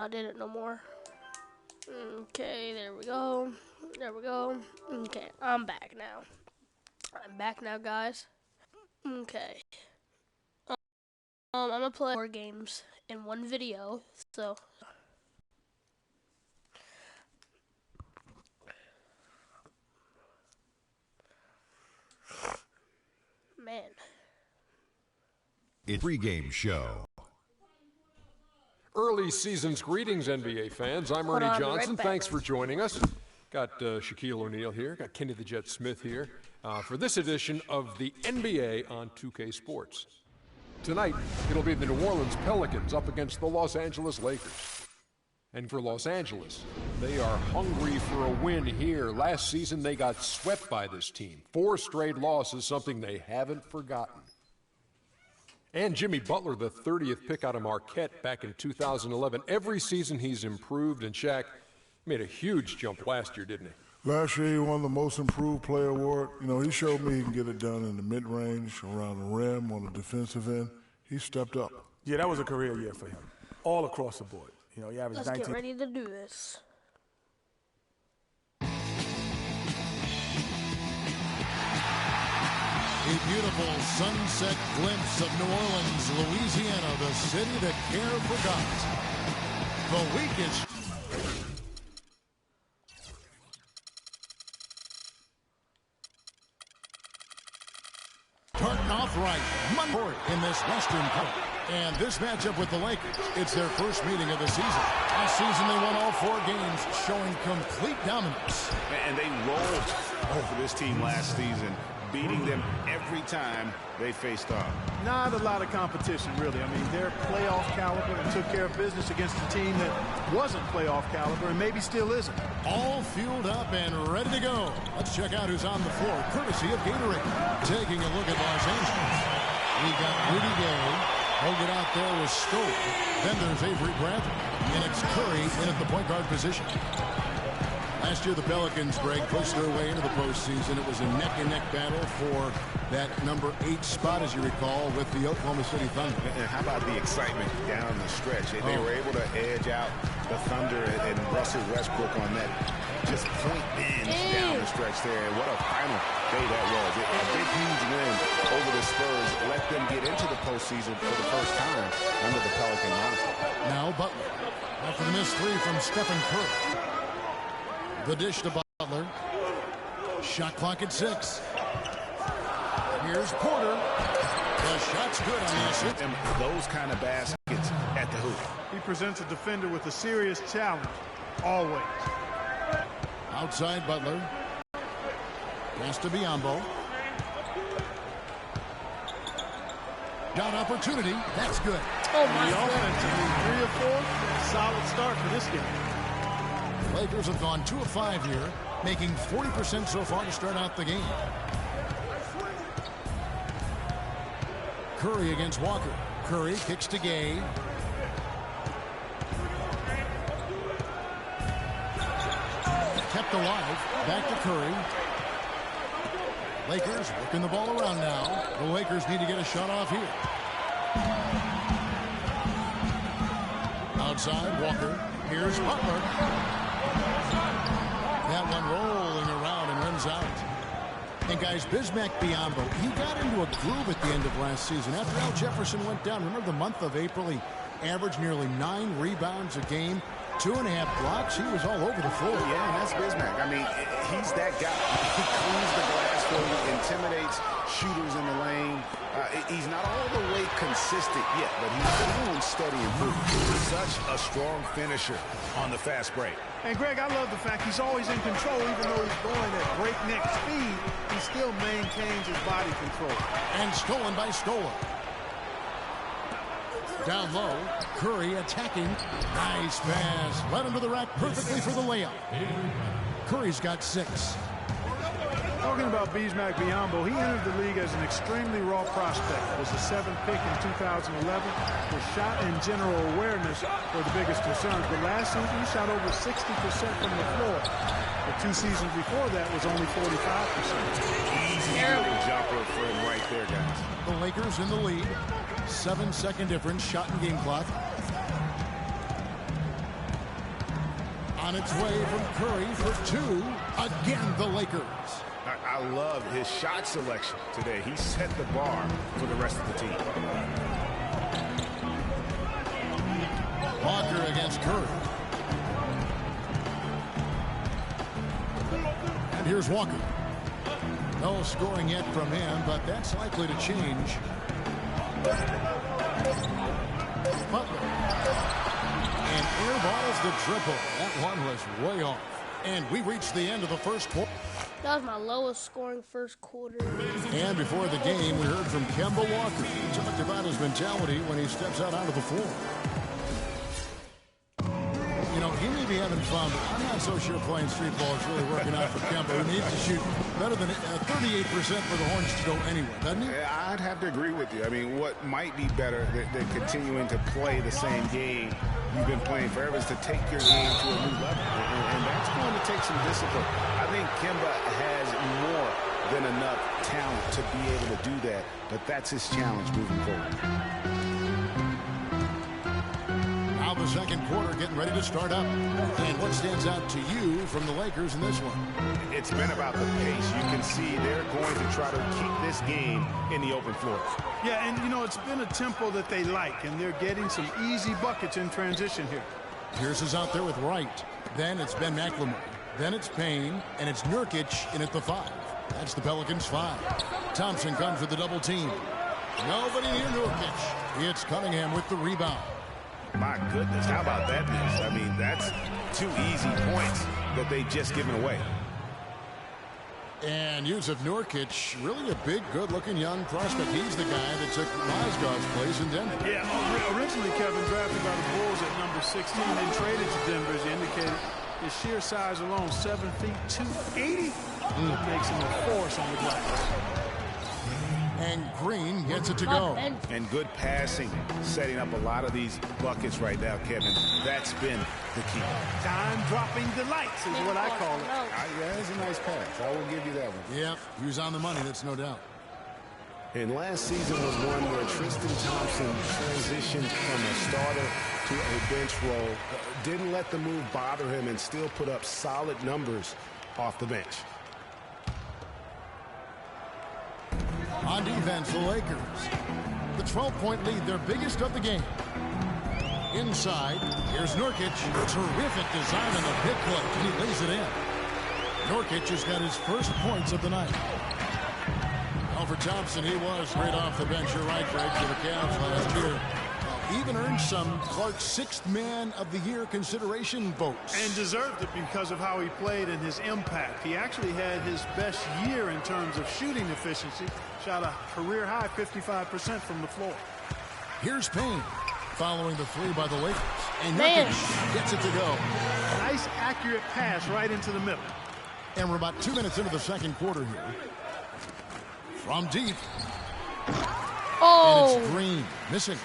not in it no more. Okay, there we go. There we go. Okay, I'm back now. I'm back now, guys. Okay. I'm gonna play 4 games in one video, so. Man. It's pregame show. Early season's greetings, NBA fans. I'm Ernie Johnson. Thanks for joining us. Got Shaquille O'Neal here. Got Kenny the Jet Smith here for this edition of the NBA on 2K Sports. Tonight, it'll be the New Orleans Pelicans up against the Los Angeles Lakers. And for Los Angeles, they are hungry for a win here. Last season, they got swept by this team. 4 straight losses, something they haven't forgotten. And Jimmy Butler, the 30th pick out of Marquette back in 2011. Every season he's improved, and Shaq made a huge jump last year, didn't he? Last year he won the Most Improved Player award. You know, he showed me he can get it done in the mid-range, around the rim, on the defensive end. He stepped up. Yeah, that was a career year for him, all across the board. You know, he averaged 19. Let's get ready to do this. A beautiful sunset glimpse of New Orleans, Louisiana, the city that care forgot. The weakest. Starting off right, Monday in this Western Cup. And this matchup with the Lakers, it's their first meeting of the season. Last season, they won all 4 games, showing complete dominance. And they rolled over this team last season, beating them every time they faced off. Not a lot of competition, really. I mean, they're playoff caliber and took care of business against a team that wasn't playoff caliber and maybe still isn't. All fueled up and ready to go. Let's check out who's on the floor, courtesy of Gatorade. Taking a look at Los Angeles. We got Rudy Gay. Hold it out there with Stoll. Then there's Avery Bradley. And it's Curry in at the point guard position. Last year, the Pelicans, Greg, pushed their way into the postseason. It was a neck-and-neck battle for that number 8 spot, as you recall, with the Oklahoma City Thunder. And how about the excitement down the stretch? They were able to edge out the Thunder and Russell Westbrook on that just point binge down the stretch there. And what a final day that was. A big, huge win over the Spurs let them get into the postseason for the first time under the Pelican moniker. Now Butler. After the missed 3 from Stephen Curry. The dish to Butler. Shot clock at 6. Here's Porter. The shot's good on the assist. And those kind of baskets at the hoop. He presents a defender with a serious challenge, always. Outside Butler. Pass to Biyombo. Shot opportunity. That's good. Oh my God. Offensively, 3 of 4. Solid start for this game. Lakers have gone 2 of 5 here, making 40% so far to start out the game. Curry against Walker. Curry kicks to Gay. Kept alive. Back to Curry. Lakers working the ball around now. The Lakers need to get a shot off here. Outside, Walker. Here's Butler. That one rolling around and runs out. And guys, Bismack Biyombo, he got into a groove at the end of last season. After Al Jefferson went down, remember the month of April, he averaged nearly 9 rebounds a game, 2.5 blocks. He was all over the floor. Yeah, and that's Bismack. I mean, he's that guy. He cleans the glass for you, intimidates shooters in the lane. He's not all the way consistent yet, but he's doing steady improvement. Such a strong finisher on the fast break. And Greg, I love the fact he's always in control. Even though he's going at breakneck speed, he still maintains his body control. And stolen by Stoller. Down low, Curry attacking. Nice pass. Led him to the rack perfectly for the layup. Curry's got 6. Talking about Bismack Biyombo, he entered the league as an extremely raw prospect. Was the 7th pick in 2011. His shot and general awareness were the biggest concerns. But last season, he shot over 60% from the floor. The 2 seasons before that was only 45%. Easy jumper for him right there, guys. The Lakers in the lead. 7-second difference, shot and game clock. On its way from Curry for two. Again, the Lakers. I love his shot selection today. He set the bar for the rest of the team. Walker against Curry. And here's Walker. No scoring yet from him, but that's likely to change. Butler. And airballs the triple. That one was way off. And we reached the end of the first quarter. That was my lowest scoring first quarter. And before the game, we heard from Kemba Walker. He talked about his mentality when he steps out onto the floor. You know, he may be having fun, but I'm not so sure playing street ball is really working out for Kemba, who needs to shoot better than 38% for the Hornets to go anywhere, doesn't he? I'd have to agree with you. I mean, what might be better than continuing to play the same game you've been playing forever is to take your game to a new level. And that's going to take some discipline. I think Kemba has more than enough talent to be able to do that, but that's his challenge moving forward. Now the second quarter getting ready to start up. And what stands out to you from the Lakers in this one? It's been about the pace. You can see they're going to try to keep this game in the open floor. Yeah, and, you know, it's been a tempo that they like, and they're getting some easy buckets in transition here. Pierce is out there with Wright. Then it's Ben McLemore. Then it's Payne, and it's Nurkic in at the 5. That's the Pelicans' 5. Thompson comes with the double team. Nobody near Nurkic. It's Cunningham with the rebound. My goodness, how about that miss? I mean, that's 2 easy points that they just given away. And Jusuf Nurkic, really a big, good-looking young prospect. He's the guy that took Mozgov's place in Denver. Yeah, originally Kevin drafted by the Bulls at number 16, then traded to Denver, as you indicated. His sheer size alone, 7 feet 280, makes him a force on the glass. And Green gets it to go. And good passing, setting up a lot of these buckets right now, Kevin. That's been the key. Time-dropping delights is what I call it. Yeah, that's a nice pass. I will give you that one. Yep, he was on the money, that's no doubt. And last season was one where Tristan Thompson transitioned from a starter to a bench role. Didn't let the move bother him and still put up solid numbers off the bench. On defense, the Lakers. The 12-point lead, their biggest of the game. Inside, here's Nurkic. Terrific design on the pick play, and he lays it in. Nurkic has got his first points of the night. Well, for Thompson, he was great off the bench. You're right, Greg, for the Cavs last year. Even earned some Clark's 6th Man of the Year consideration votes. And deserved it because of how he played and his impact. He actually had his best year in terms of shooting efficiency. Shot a career-high 55% from the floor. Here's Payne following the 3 by the Lakers. And Nurkic gets it to go. Nice, accurate pass right into the middle. And we're about 2 minutes into the second quarter here. From deep. Oh. And it's Green missing.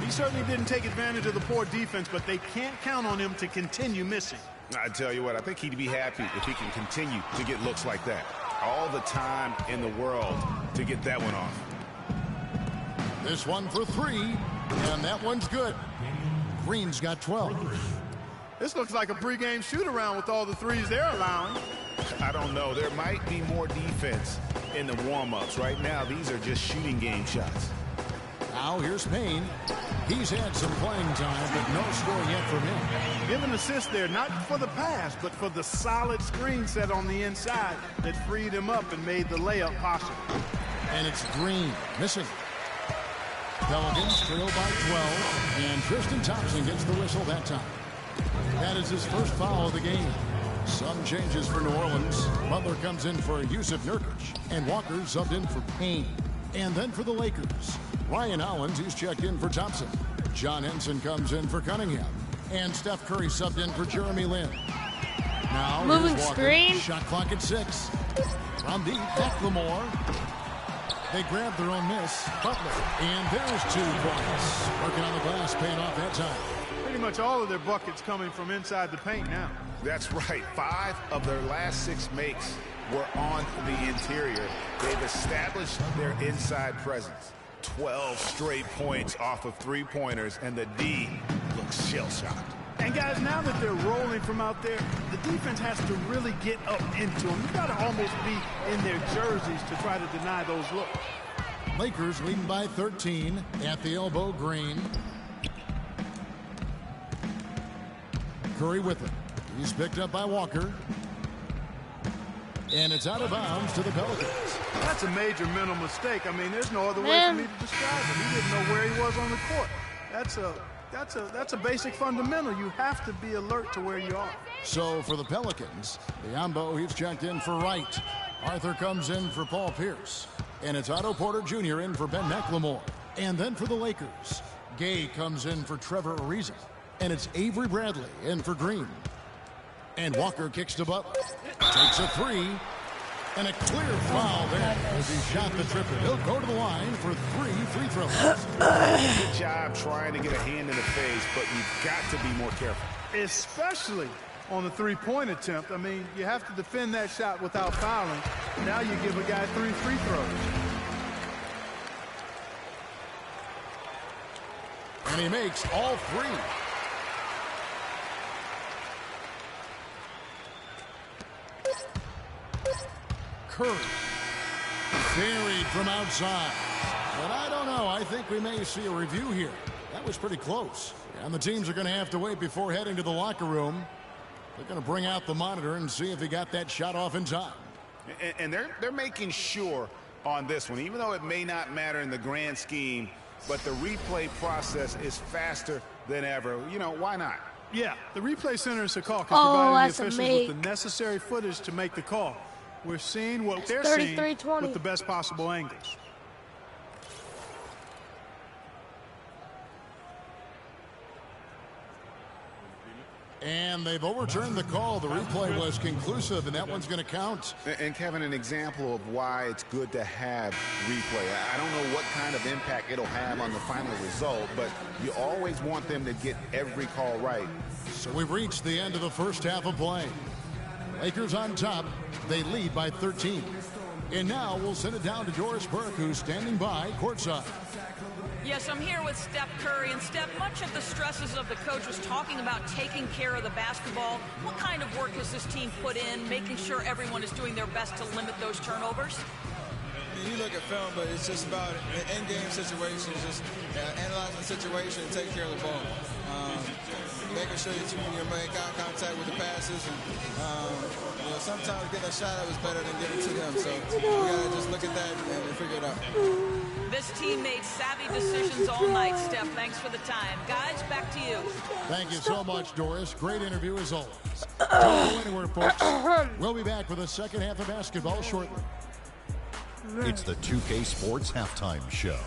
He certainly didn't take advantage of the poor defense, but they can't count on him to continue missing. I tell you what, I think he'd be happy if he can continue to get looks like that. All the time in the world to get that one off. This one for 3, and that one's good. Green's got 12. This looks like a pregame shoot-around with all the threes they're allowing. I don't know. There might be more defense in the warm-ups. Right now, these are just shooting game shots. Now here's Payne. He's had some playing time, but no score yet from him. Give an assist there, not for the pass, but for the solid screen set on the inside that freed him up and made the layup possible. And it's Green missing. Pelicans trail by 12, and Tristan Thompson gets the whistle that time. That is his first foul of the game. Some changes for New Orleans. Butler comes in for Jusuf Nurkic, and Walker subbed in for Payne. And then for the Lakers, Ryan Hollins, he's checked in for Thompson. John Henson comes in for Cunningham. And Steph Curry subbed in for Jeremy Lin. Now moving Walker, screen. shot clock at 6. From deep, McLemore. They grabbed their own miss. Butler. And there's 2 points. Working on the glass, paying off that time. Pretty much all of their buckets coming from inside the paint now. That's right. 5 of their last 6 makes were on the interior. They've established their inside presence. 12 straight points off of 3-pointers, and the D looks shell-shocked. And guys, now that they're rolling from out there, the defense has to really get up into them. You got to almost be in their jerseys to try to deny those looks. Lakers leading by 13 at the elbow. Green. Curry with it. He's picked up by Walker. And it's out of bounds to the Pelicans. That's a major mental mistake. I mean, there's no other way for me to describe it. He didn't know where he was on the court. That's a basic fundamental. You have to be alert to where you are. So for the Pelicans, Biyombo, he's checked in for Wright. Arthur comes in for Paul Pierce. And it's Otto Porter Jr. in for Ben McLemore. And then for the Lakers, Gay comes in for Trevor Ariza. And it's Avery Bradley in for Green. And Walker kicks to Butler. Takes a three. And a clear foul there as he shot the triple. He'll go to the line for 3 free throws. Good job trying to get a hand in the face, but you've got to be more careful. Especially on the three-point attempt. I mean, you have to defend that shot without fouling. Now you give a guy 3 free throws. And he makes all 3. Curry. Buried from outside. But I don't know. I think we may see a review here. That was pretty close. And the teams are going to have to wait before heading to the locker room. They're going to bring out the monitor and see if he got that shot off in time. And they're making sure on this one, even though it may not matter in the grand scheme, but the replay process is faster than ever. You know, why not? Yeah, the replay center is a call because providing the officials with the necessary footage to make the call. We're seeing what they're seeing with the best possible angles. And they've overturned the call. The replay was conclusive, and that one's going to count. And, Kevin, an example of why it's good to have replay. I don't know what kind of impact it'll have on the final result, but you always want them to get every call right. So we've reached the end of the first half of play. Lakers on top. They lead by 13. And now we'll send it down to Doris Burke, who's standing by courtside. Yes, I'm here with Steph Curry. And Steph, much of the stresses of the coach was talking about taking care of the basketball. What kind of work has this team put in, making sure everyone is doing their best to limit those turnovers? You look at film, but it's just about in-game situations, just analyzing the situation and taking care of the ball. Making sure that you're making contact with the passes. And, sometimes getting a shot up is better than giving to them. So we got to just look at that and figure it out. This team made savvy decisions all night, Steph. Thanks for the time. Guys, back to you. Thank you so much, Doris. Great interview as always. Don't go anywhere, folks. We'll be back with the second half of basketball shortly. It's the 2K Sports Halftime Show.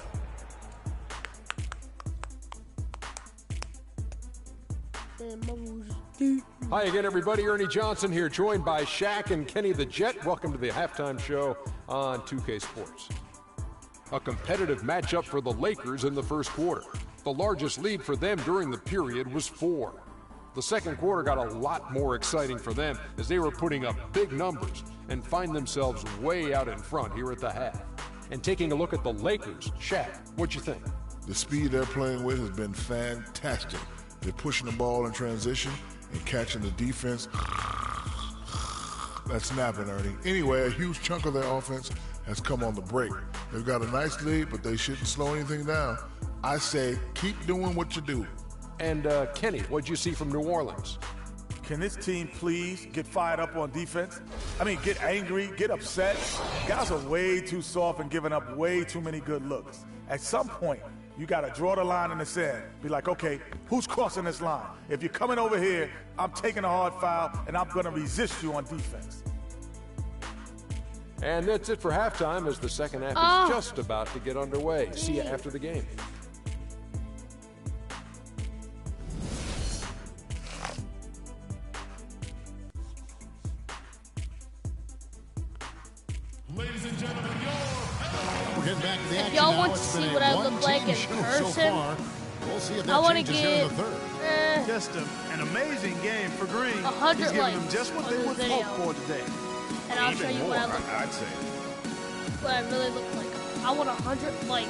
Hi again, everybody. Ernie Johnson here, joined by Shaq and Kenny the Jet. Welcome to the halftime show on 2K Sports. A competitive matchup for the Lakers in the first quarter. The largest lead for them during the period was 4. The second quarter got a lot more exciting for them as they were putting up big numbers and find themselves way out in front here at the half. And taking a look at the Lakers, Shaq, what'd you think? The speed they're playing with has been fantastic. They're pushing the ball in transition and catching the defense. That's snapping, Ernie. Anyway, a huge chunk of their offense has come on the break. They've got a nice lead, but they shouldn't slow anything down. I say keep doing what you do. And Kenny, what'd you see from New Orleans? Can this team please get fired up on defense? I mean, get angry, get upset. Guys are way too soft and giving up way too many good looks. At some point, you got to draw the line in the sand. Be like, okay, who's crossing this line? If you're coming over here, I'm taking a hard foul, and I'm going to resist you on defense. And that's it for halftime as the second half is just about to get underway. See you after the game. Ladies and gentlemen, we're getting back to the action. If y'all now. want to see what I look like in person, we'll see if that I want to changes here in get the third. Just an amazing game for Green. 100 He's giving likes them just what they on the would video. hope for today. And I'll show Even you more, what I look I'd say. what I really look like. I want 100 likes.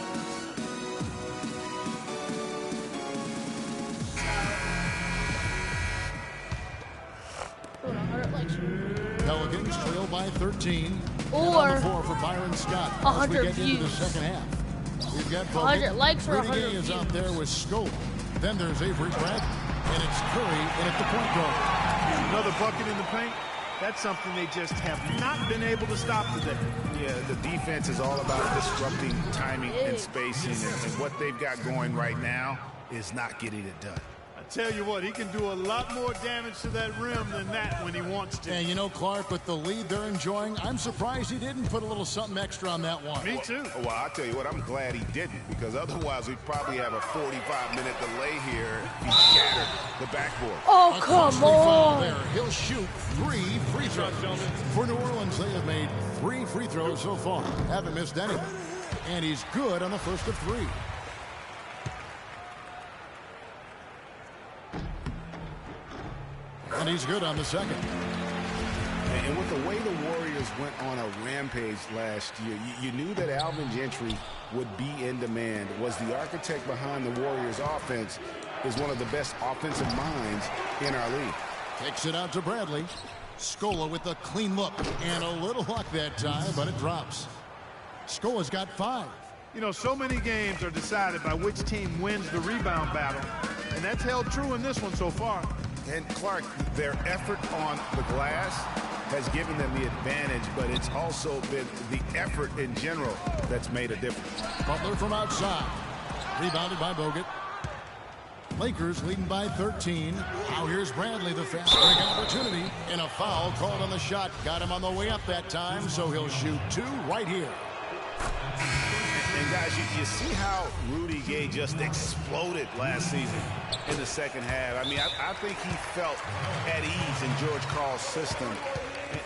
Pelicans trail by 13. Or on the floor for Byron Scott. 100 as we get into the views. second half. We've got 100 likes or Rudy 100 Gay is views. out there with Scola. Then there's Avery Bradley. And it's Curry in at the point guard. Another bucket in the paint. That's something they just have not been able to stop today. Yeah, the defense is all about disrupting timing and spacing, and what they've got going right now is not getting it done. I tell you what, he can do a lot more damage to that rim than that when he wants to. And you know, Clark, with the lead they're enjoying, I'm surprised he didn't put a little something extra on that one. Me too. Well, I'll tell you what, I'm glad he didn't, because otherwise we'd probably have a 45-minute delay here if he shattered the backboard. Oh, come on. There. He'll shoot 3 free throws. For New Orleans, they have made 3 free throws so far. Haven't missed any. And he's good on the first of 3. And he's good on the second. And with the way the Warriors went on a rampage last year, you knew that Alvin Gentry would be in demand. Was the architect behind the Warriors' offense, is one of the best offensive minds in our league. Kicks it out to Bradley. Scola with a clean look. And a little luck that time, but it drops. Scola's got 5. You know, so many games are decided by which team wins the rebound battle. And that's held true in this one so far. And Clark, their effort on the glass has given them the advantage, but it's also been the effort in general that's made a difference. Butler from outside. Rebounded by Bogut. Lakers leading by 13. Now here's Bradley, the fast break opportunity. And a foul called on the shot. Got him on the way up that time, so he'll shoot 2 right here. And guys, you see how Rudy Gay just exploded last season in the second half. I mean, I think he felt at ease in George Karl's system.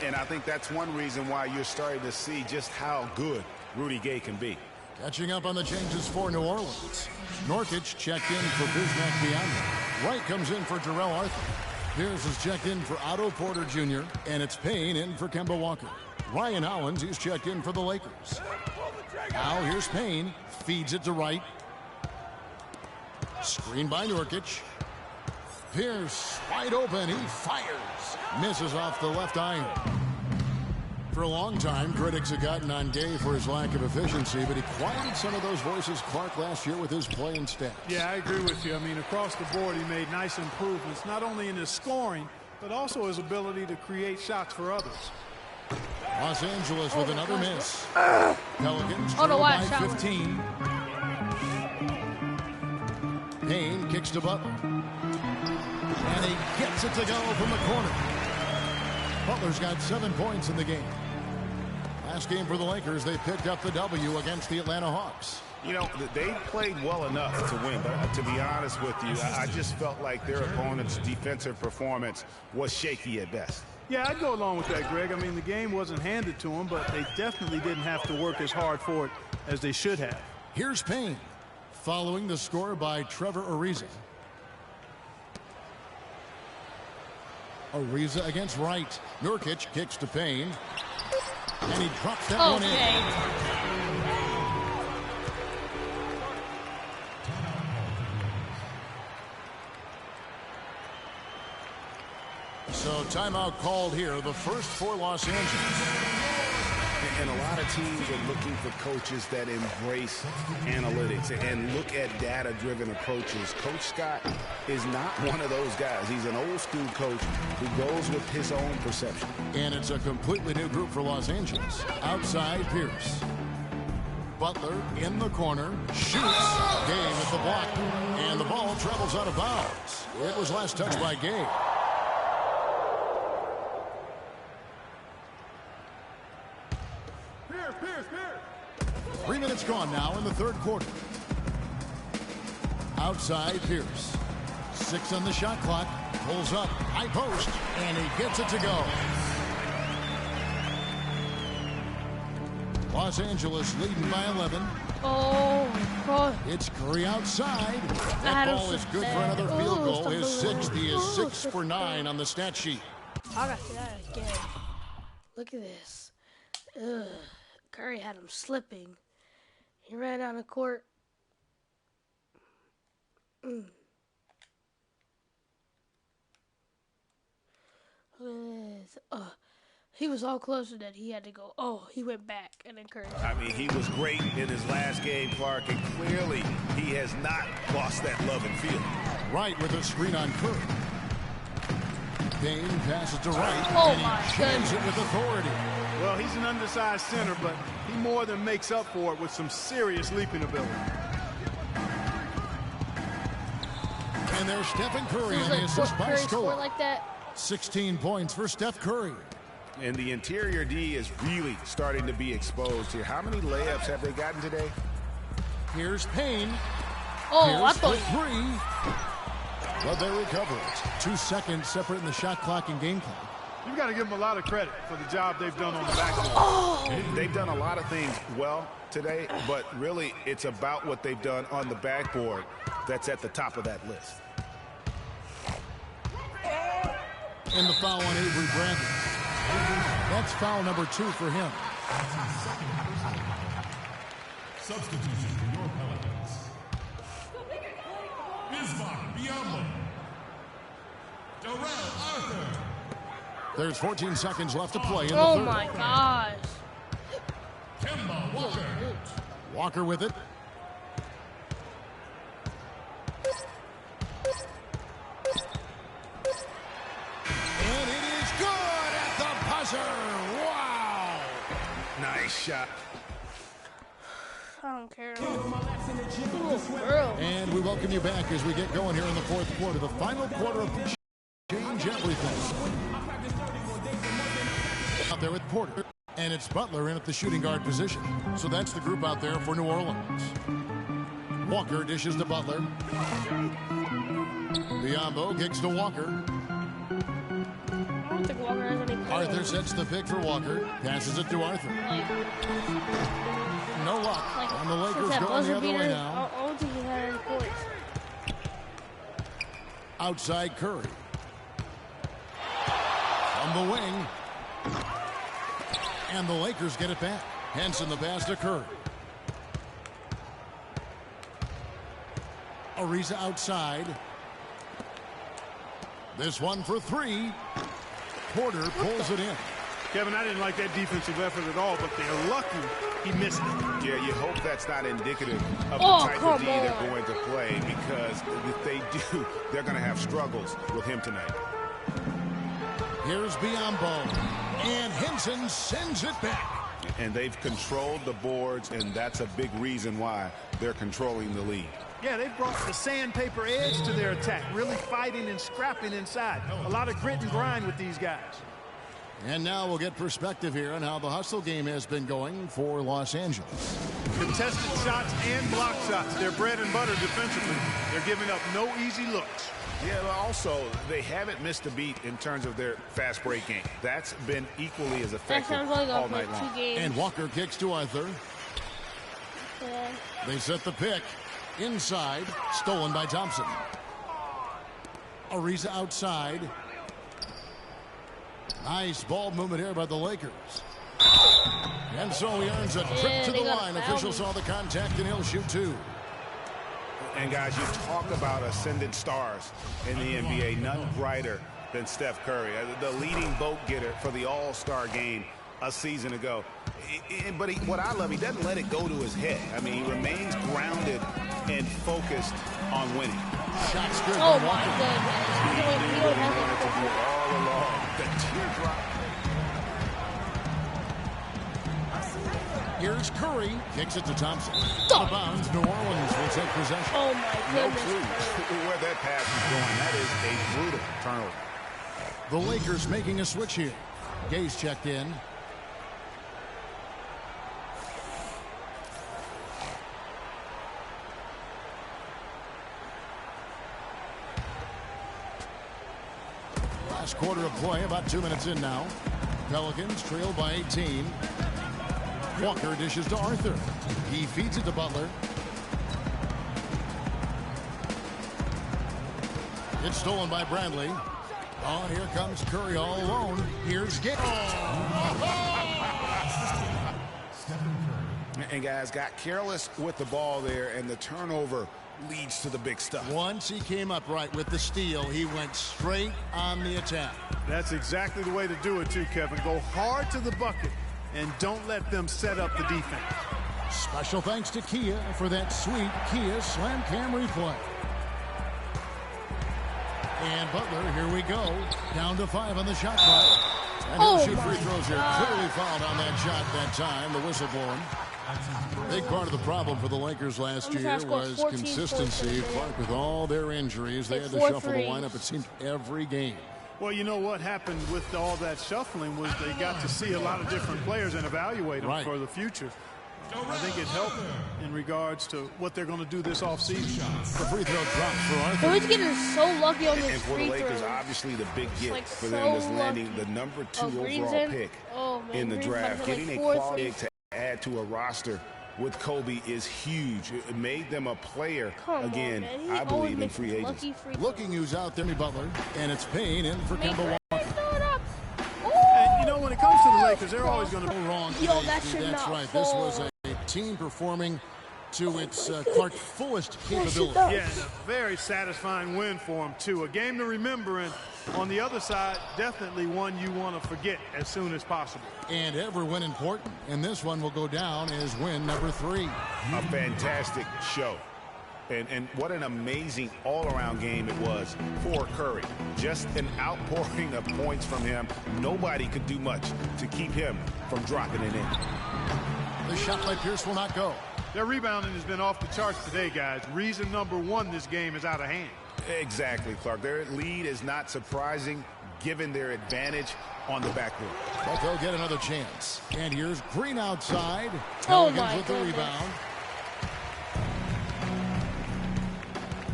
And I think that's one reason why you're starting to see just how good Rudy Gay can be. Catching up on the changes for New Orleans. Nurkic checked in for Bismack Biyombo. Wright comes in for Jarrell Arthur. Pierce is checked in for Otto Porter Jr. And it's Payne in for Kemba Walker. Ryan Hollins, he's checked in for the Lakers. Now here's Payne. Feeds it to Wright. Screen by Nurkic. Pierce wide open. He fires. Misses off the left iron. For a long time, critics have gotten on Gay for his lack of efficiency, but he quieted some of those voices, Clark, last year with his play and stats. Yeah, I agree with you. I mean, across the board, he made nice improvements, not only in his scoring, but also his ability to create shots for others. Los Angeles with another miss. Pelicans trail by 15. Payne kicks to Butler. And he gets it to go from the corner. Butler's got 7 points in the game. Last game for the Lakers, they picked up the W against the Atlanta Hawks. You know, they played well enough to win, but to be honest with you, I just felt like their opponent's defensive performance was shaky at best. Yeah, I'd go along with that, Greg. I mean, the game wasn't handed to them, but they definitely didn't have to work as hard for it as they should have. Here's Payne, following the score by Trevor Ariza. Ariza against Wright. Nurkic kicks to Payne. And he drops that one in. So timeout called here, the first for Los Angeles. And a lot of teams are looking for coaches that embrace analytics and look at data-driven approaches. Coach Scott is not one of those guys. He's an old-school coach who goes with his own perception. And it's a completely new group for Los Angeles. Outside, Pierce. Butler in the corner, shoots. Gay with the block. And the ball travels out of bounds. It was last touched by Gay. Pierce. 3 minutes gone now in the third quarter. Outside, Pierce. 6 on the shot clock. Pulls up, high post, and he gets it to go. Los Angeles leading by 11. Oh, God. It's Curry outside. That ball is good for another field goal. His 6th. He is 6 for 9 on the stat sheet. I got to see that again. Look at this. Ugh. Curry had him slipping. He ran down the court. Look at this. He was all close to that. He had to go. Oh, he went back and then Curry. I mean, he was great in his last game, Clark, and clearly he has not lost that love and feeling. Right with a screen on Curry. Dane passes to right, oh and he jams it with authority. Well, he's an undersized center, but he more than makes up for it with some serious leaping ability. And there's Stephen Curry Seems and the like assist by Curry Stoll. scored like that. 16 points for Steph Curry. And the interior D is really starting to be exposed here. How many layups have they gotten today? Here's Payne. Oh, Here's I thought. three. But they recover it. 2 seconds separating the shot clock and game clock. You've got to give them a lot of credit for the job they've done on the backboard. Oh. They've done a lot of things well today, but really it's about what they've done on the backboard that's at the top of that list. And the foul on Avery Bradley. That's foul number 2 for him. Substitution for your Pelicans. Bismarck Biyombo. Darrell Arthur. There's 14 seconds left to play in the Oh third. my gosh. Kemba Walker. Walker with it. And it is good at the buzzer. Wow. Nice shot. I don't care. Girl. And we welcome you back as we get going here in the fourth quarter. The final quarter of Change Everything. Out there with Porter. And it's Butler in at the shooting guard position. So that's the group out there for New Orleans. Walker dishes to Butler. Biyombo kicks to Walker. I don't think Walker has any points. Arthur sets the pick for Walker. Passes it to Arthur. No luck. And the Lakers going the other way now. I don't think he had any points. Outside Curry. From the wing. And the Lakers get it back. Henson the pass to Curry. Ariza outside. This one for 3. Porter pulls it in. Kevin, I didn't like that defensive effort at all, but they're lucky he missed it. Yeah, you hope that's not indicative of the type of D they're going to play, because if they do, they're going to have struggles with him tonight. Here's Biyombo. And Henson sends it back. And they've controlled the boards, and that's a big reason why they're controlling the lead. Yeah, they brought the sandpaper edge to their attack, really fighting and scrapping inside. A lot of grit and grind with these guys. And now we'll get perspective here on how the hustle game has been going for Los Angeles. Contested shots and block shots. They're bread and butter defensively. They're giving up no easy looks. Yeah, but also, they haven't missed a beat in terms of their fast break game. That's been equally as effective all night long. And Walker kicks to Arthur. Yeah. They set the pick. Inside. Stolen by Thompson. Ariza outside. Nice ball movement here by the Lakers. And so he earns a trip to the line. Officials saw the contact, and he'll shoot 2. And guys, you talk about ascendant stars in the NBA. None brighter than Steph Curry, the leading vote getter for the All-Star game a season ago. But what I love, he doesn't let it go to his head. I mean, he remains grounded and focused on winning. Shots good. Oh my goodness. All along. The teardrop. Here's Curry. Kicks it to Thompson. Out of bounds. New Orleans will take possession. Oh my goodness. No clue where that pass is going. That is a brutal turnover. The Lakers making a switch here. Gay's checked in. Last quarter of play, about 2 minutes in now. Pelicans trail by 18. Walker dishes to Arthur. He feeds it to Butler. It's stolen by Bradley. Oh, here comes Curry all alone. Here's Gay. And guys got careless with the ball there, and the turnover leads to the big stuff. Once he came up right with the steal, he went straight on the attack. That's exactly the way to do it, too, Kevin. Go hard to the bucket and don't let them set up the defense. Special thanks to Kia for that sweet Kia Slam Cam replay. And Butler, here we go. Down to 5 on the shot clock. And he'll shoot free throws here. Clearly fouled on that shot that time. The whistle blown. Big part of the problem for the Lakers last year was consistency. Clark, with all their injuries, they had to shuffle the lineup, it seemed, every game. Well, you know what happened with all that shuffling was they got to see a lot of different players and evaluate them for the future. I think it helped in regards to what they're going to do this offseason. The free throw drops for Arthur. He's getting so lucky on this and for free the Lakers, throw. obviously the big gift like for so them is landing lucky. the number 2 Green's overall in. pick Man, in the Green's draft. like Getting a 4 quality threes. to add to a roster with Kobe is huge. It made them a player, again, I believe, in free agents. Looking who's out there, Butler, and it's Payne in for Kemba Walker. And, you know, when it comes to the Lakers, they're always going to go wrong. Yo, that should That's not right. fall. This was a team performing to its Clark's fullest capability. Yeah, and a very satisfying win for him, too. A game to remember, and on the other side, definitely one you want to forget as soon as possible. And every win important, and this one will go down as win number 3. A fantastic show. And what an amazing all-around game it was for Curry. Just an outpouring of points from him. Nobody could do much to keep him from dropping it in. The shot by Pierce will not go. Their rebounding has been off the charts today, guys. Reason number 1, this game is out of hand. Exactly, Clark. Their lead is not surprising given their advantage on the backcourt. But they'll get another chance. And here's Green outside. Oh Pelicans with the rebound.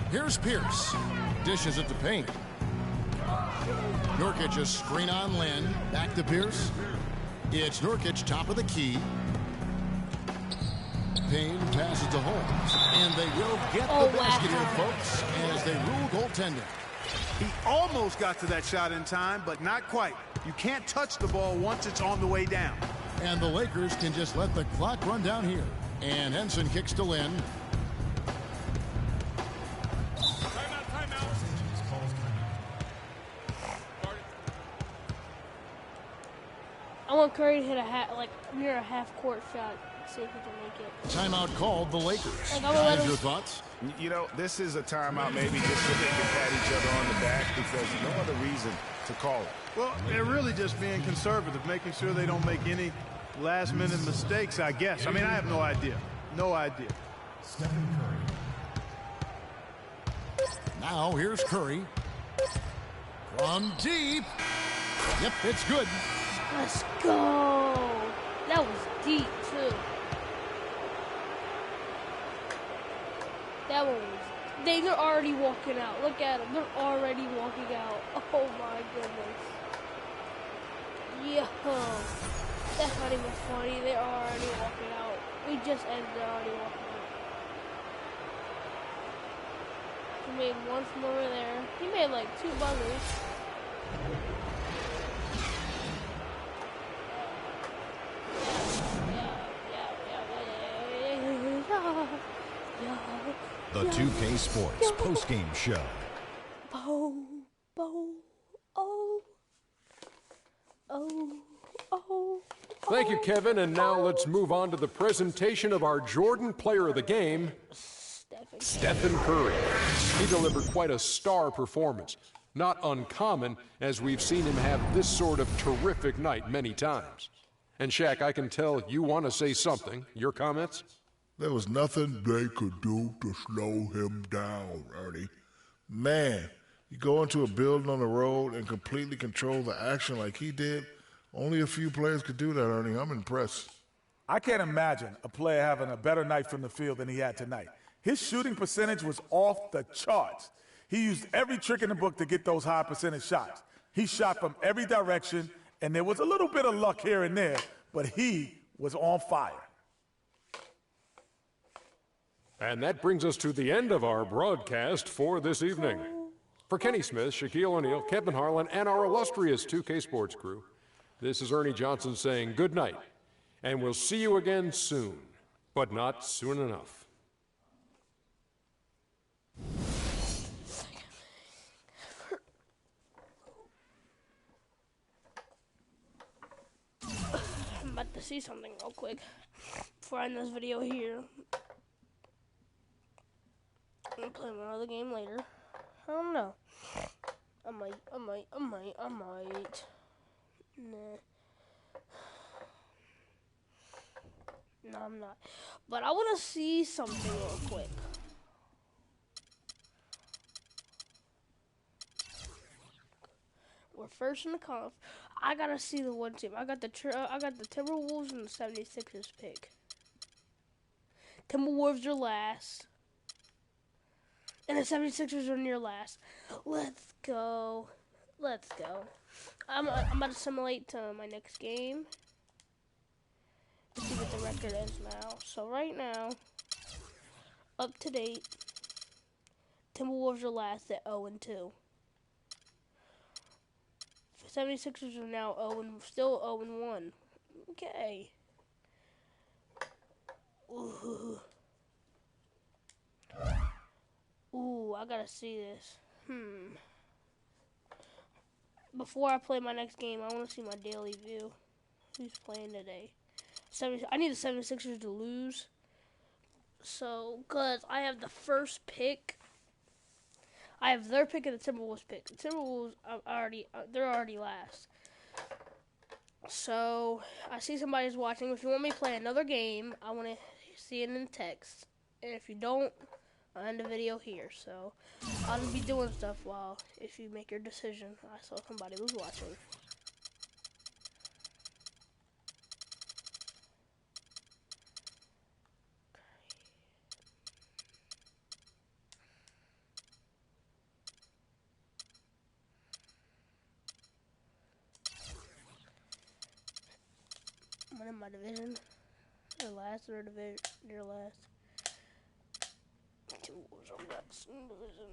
Here's Pierce. Dishes it to Payne. Nurkic a screen on Lynn. Back to Pierce. It's Nurkic top of the key. Payne passes to Holmes. And they will get the basket here, folks, as they rule goaltending. He almost got to that shot in time, but not quite. You can't touch the ball once it's on the way down. And the Lakers can just let the clock run down here. And Henson kicks to Lynn. I want Curry to hit near a half-court shot. See if he can make it. Timeout called the Lakers. Guys, your thoughts? You know, this is a timeout maybe just so they can pat each other on the back because no other reason to call it. Well, they're really just being conservative, making sure they don't make any last-minute mistakes, I guess. I mean, I have no idea. No idea. Stephen Curry. Now here's Curry. From deep. Yep, it's good. Let's go. That was deep, too. That one was... They're already walking out. Look at them. They're already walking out. Oh, my goodness. Yo. That's not even funny. They're already walking out. We just ended. They're already walking out. He made one from over there. He made like 2 buzzers. The 2K Sports post-game show. Thank you, Kevin. And now let's move on to the presentation of our Jordan Player of the Game, Stephen Curry. He delivered quite a star performance. Not uncommon, as we've seen him have this sort of terrific night many times. And Shaq, I can tell you want to say something. Your comments? There was nothing they could do to slow him down, Ernie. Man, you go into a building on the road and completely control the action like he did. Only a few players could do that, Ernie. I'm impressed. I can't imagine a player having a better night from the field than he had tonight. His shooting percentage was off the charts. He used every trick in the book to get those high percentage shots. He shot from every direction, and there was a little bit of luck here and there, but he was on fire. And that brings us to the end of our broadcast for this evening. For Kenny Smith, Shaquille O'Neal, Kevin Harlan, and our illustrious 2K Sports crew, this is Ernie Johnson saying good night, and we'll see you again soon, but not soon enough. to see something real quick before I end this video here. I'm gonna play my other game later. I don't know. I might. Nah. No, I'm not. But I want to see something real quick. We're first in the conf. I gotta see the one team. I got the Timberwolves and the 76ers pick. Timberwolves are last. And the 76ers are near last. Let's go. Let's go. I'm about to simulate to my next game. See what the record is now. So right now, up to date, Timberwolves are last at 0-2. 76ers are now still 0-1. Okay. Ooh, I gotta see this. Before I play my next game, I want to see my daily view. Who's playing today? I need the 76ers to lose. So, because I have the first pick. I have their pick and the Timberwolves pick. The Timberwolves they're already last. So, I see somebody's watching. If you want me to play another game, I want to see it in text. And if you don't, I'll end the video here. So, I'll just be doing stuff if you make your decision. I saw somebody was watching. I'm in my division. They're last. They're last. Timberwolves are last in division.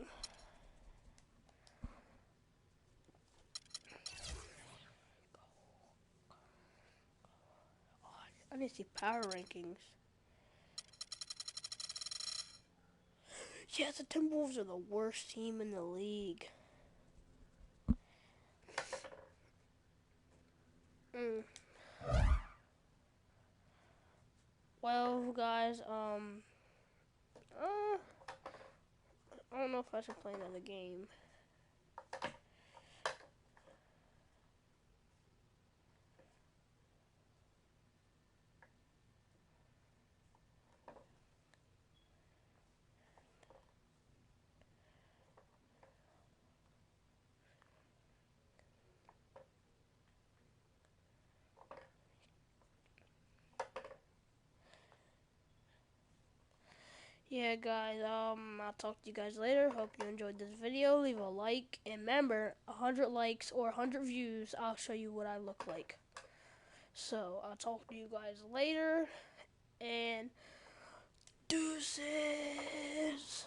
I need to see power rankings. Yeah, the Timberwolves are the worst team in the league. Well, guys, I don't know if I should play another game. Yeah, guys, I'll talk to you guys later. Hope you enjoyed this video. Leave a like, and remember, 100 likes or 100 views, I'll show you what I look like. So, I'll talk to you guys later, and deuces.